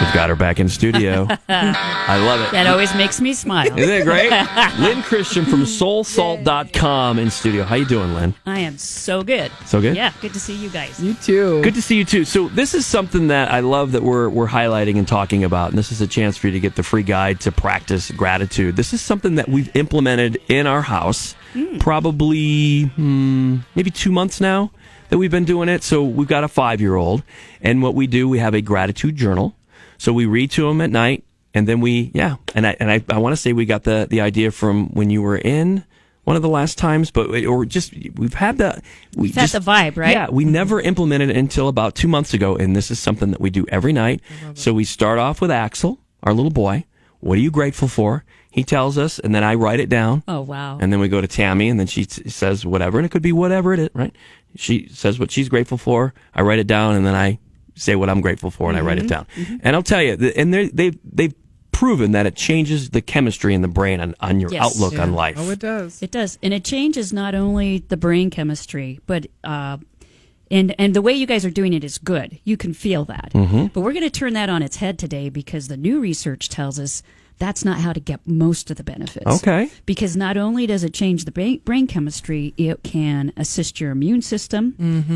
We've got her back in studio. I love it. That always makes me smile. Isn't it great? Lyn Christian from soulsalt.com in studio. How you doing, Lyn? I am so good. So good? Yeah, good to see you guys. You too. Good to see you, too. So this is something that I love that we're highlighting and talking about, and this is a chance for you to get the free guide to practice gratitude. This is something that we've implemented in our house probably maybe 2 months now that we've been doing it. So we've got a 5-year-old, and what we do, we have a gratitude journal. So we read to them at night, and then I want to say we got the idea from when you were in one of the last times, we've had the vibe, right? Yeah, we never implemented it until about 2 months ago, and this is something that we do every night. So we start off with Axel, our little boy. What are you grateful for? He tells us, and then I write it down. Oh, wow. And then we go to Tammy, and then she says whatever, and it could be whatever it is, right? She says what she's grateful for. I write it down, and then I say what I'm grateful for, and I write it down. And I'll tell you, and they've proven that it changes the chemistry in the brain on your outlook on life. Oh, it does. It does. And it changes not only the brain chemistry, but and the way you guys are doing it is good. You can feel that. But we're going to turn that on its head today because the new research tells us that's not how to get most of the benefits. Okay. Because not only does it change the brain chemistry, it can assist your immune system.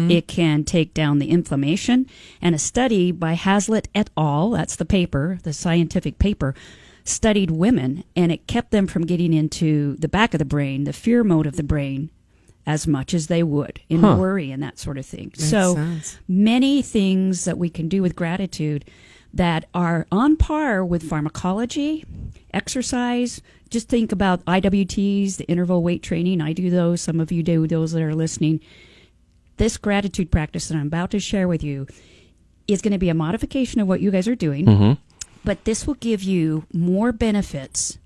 It can take down the inflammation. And a study by Hazlitt et al., that's the paper, the scientific paper, studied women, and it kept them from getting into the back of the brain, the fear mode of the brain, as much as they would in worry and that sort of thing. Makes so sense. Many things that we can do with gratitude that are on par with pharmacology, exercise. Just think about IWTs, the interval weight training. I do those. Some of you do, those that are listening. This gratitude practice that I'm about to share with you is going to be a modification of what you guys are doing, but this will give you more benefits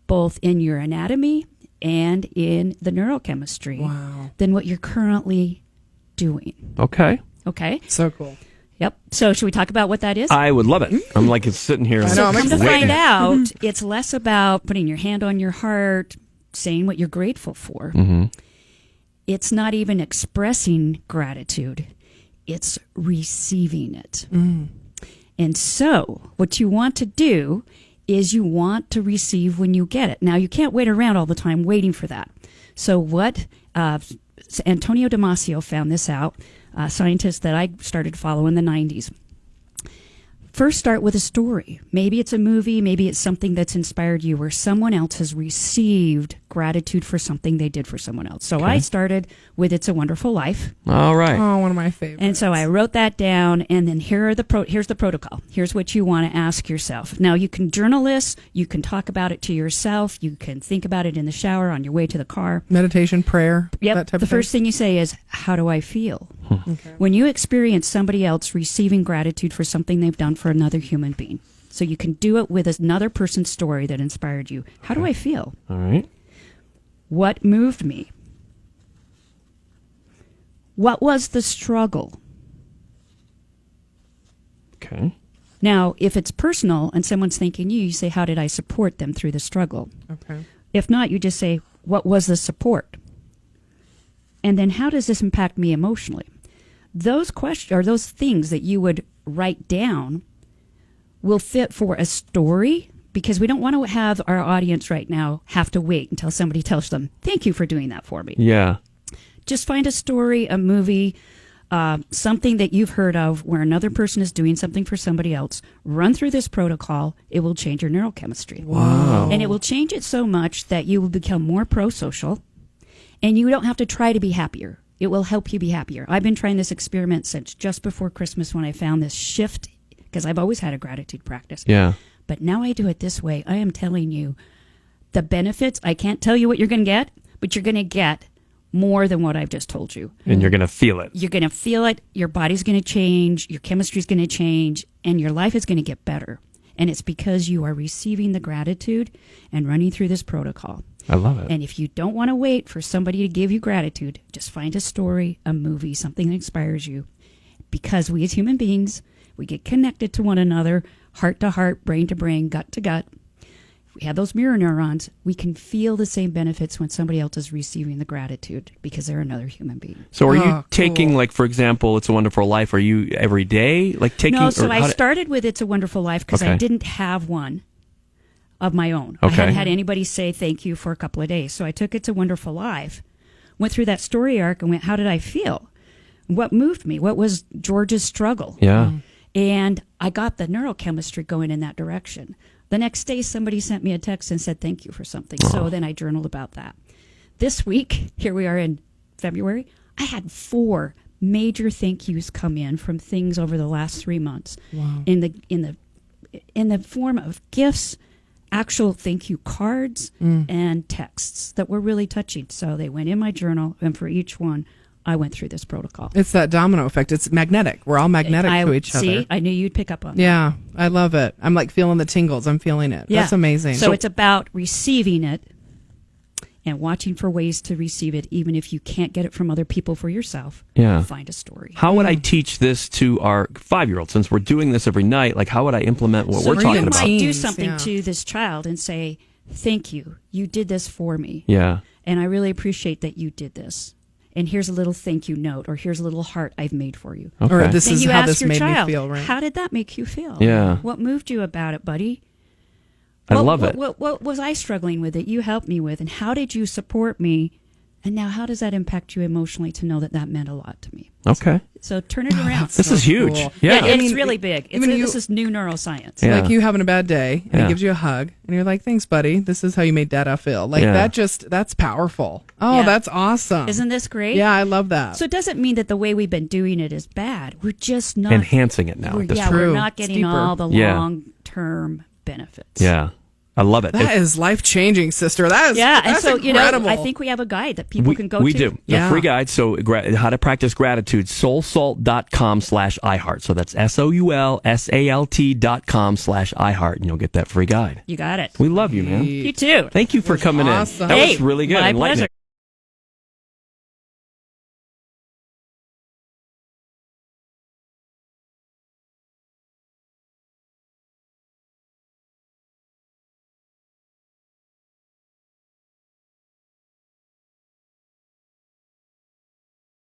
both in your anatomy and in the neurochemistry than what you're currently doing. Okay. Okay? So cool. Yep. So should we talk about what that is? I would love it. I'm like sitting here. I know, So I'm come to excited. find out, it's less about putting your hand on your heart, saying what you're grateful for. It's not even expressing gratitude. It's receiving it. And so what you want to do is you want to receive when you get it. Now, you can't wait around all the time waiting for that. So what Antonio Damasio found this out, a scientist that I started to follow in the 90s. First, start with a story. Maybe it's a movie, maybe it's something that's inspired you where someone else has received gratitude for something they did for someone else. So I started with It's a Wonderful Life. All right. Oh, one of my favorites. And so I wrote that down, and then here's the protocol. Here's what you want to ask yourself. Now, you can journal this. You can talk about it to yourself. You can think about it in the shower on your way to the car. Meditation, prayer, Yep. that type The of thing. first thing you say is, how do I feel? Okay. When you experience somebody else receiving gratitude for something they've done for another human being. So you can do it with another person's story that inspired you. How do I feel? All right. What moved me? What was the struggle? Okay. Now, if it's personal and someone's thanking you, you say, how did I support them through the struggle? Okay. If not, you just say, what was the support? And then how does this impact me emotionally? Those questions or those things that you would write down will fit for a story, because we don't want to have our audience right now have to wait until somebody tells them, thank you for doing that for me. Yeah. Just find a story, a movie, something that you've heard of where another person is doing something for somebody else. Run through this protocol. It will change your neurochemistry. Wow. And it will change it so much that you will become more pro-social, and you don't have to try to be happier. It will help you be happier. I've been trying this experiment since just before Christmas when I found this shift, because I've always had a gratitude practice. Yeah. But now I do it this way. I am telling you the benefits. I can't tell you what you're going to get, but you're going to get more than what I've just told you. And you're going to feel it. You're going to feel it. Your body's going to change. Your chemistry's going to change. And your life is going to get better. And it's because you are receiving the gratitude and running through this protocol. I love it. And if you don't want to wait for somebody to give you gratitude, just find a story, a movie, something that inspires you. Because we as human beings, we get connected to one another, heart to heart, brain to brain, gut to gut. we have those mirror neurons. We can feel the same benefits when somebody else is receiving the gratitude because they're another human being. So are you taking, like, for example, It's a Wonderful Life? Are you every day, like, taking? No, so I started with It's a Wonderful Life because I didn't have one of my own. I hadn't had anybody say thank you for a couple of days. So I took It's a Wonderful Life, went through that story arc and went, how did I feel? What moved me? What was George's struggle? Yeah. And I got the neurochemistry going in that direction. The next day, somebody sent me a text and said thank you for something. So then I journaled about that. This week, here we are in February, I had 4 major thank yous come in from things over the last 3 months. Wow. In the form of gifts, actual thank you cards, and texts that were really touching. So they went in my journal, and for each one, I went through this protocol. It's that domino effect. It's magnetic. We're all magnetic to each other. See, I knew you'd pick up on that. Yeah, I love it. I'm like feeling the tingles. I'm feeling it. Yeah. That's amazing. So it's about receiving it and watching for ways to receive it, even if you can't get it from other people for yourself. Yeah. Find a story. How would I teach this to our 5-year-old? Since we're doing this every night, like, how would I implement what we're talking you about? might do something to this child and say, thank you. You did this for me. Yeah. And I really appreciate that you did this. And here's a little thank you note, or here's a little heart I've made for you. Okay. Or this Then is you how ask this your made child, me feel, right? how did that make you feel? Yeah. What moved you about it, buddy? I love it. What was I struggling with that you helped me with? And how did you support me? And now how does that impact you emotionally to know that that meant a lot to me? Okay. So turn it around. This is huge. cool. Yeah. It's really big. even This is new neuroscience. Yeah. Like you having a bad day and Yeah. he gives you a hug and you're like, thanks, buddy. This is how you made Dada feel. Like that's powerful. Oh, Yeah. that's awesome. Isn't this great? Yeah, I love that. So it doesn't mean that the way we've been doing it is bad. We're just not Enhancing it now. We're, at this yeah, point. True. we're not It's getting deeper. all the Yeah. long-term benefits. Yeah. I love it. That is life changing, sister. That is Yeah, and that's so incredible. I think we have a guide that people can go we to. do. Yeah. A free guide. So how to practice gratitude, soulsalt.com/iHeart. So that's SOULSALT.com/iHeart. And you'll get that free guide. You got it. We love you, man. You too. Thank you for coming awesome. in. That Hey, was really good. my Enlightening. pleasure.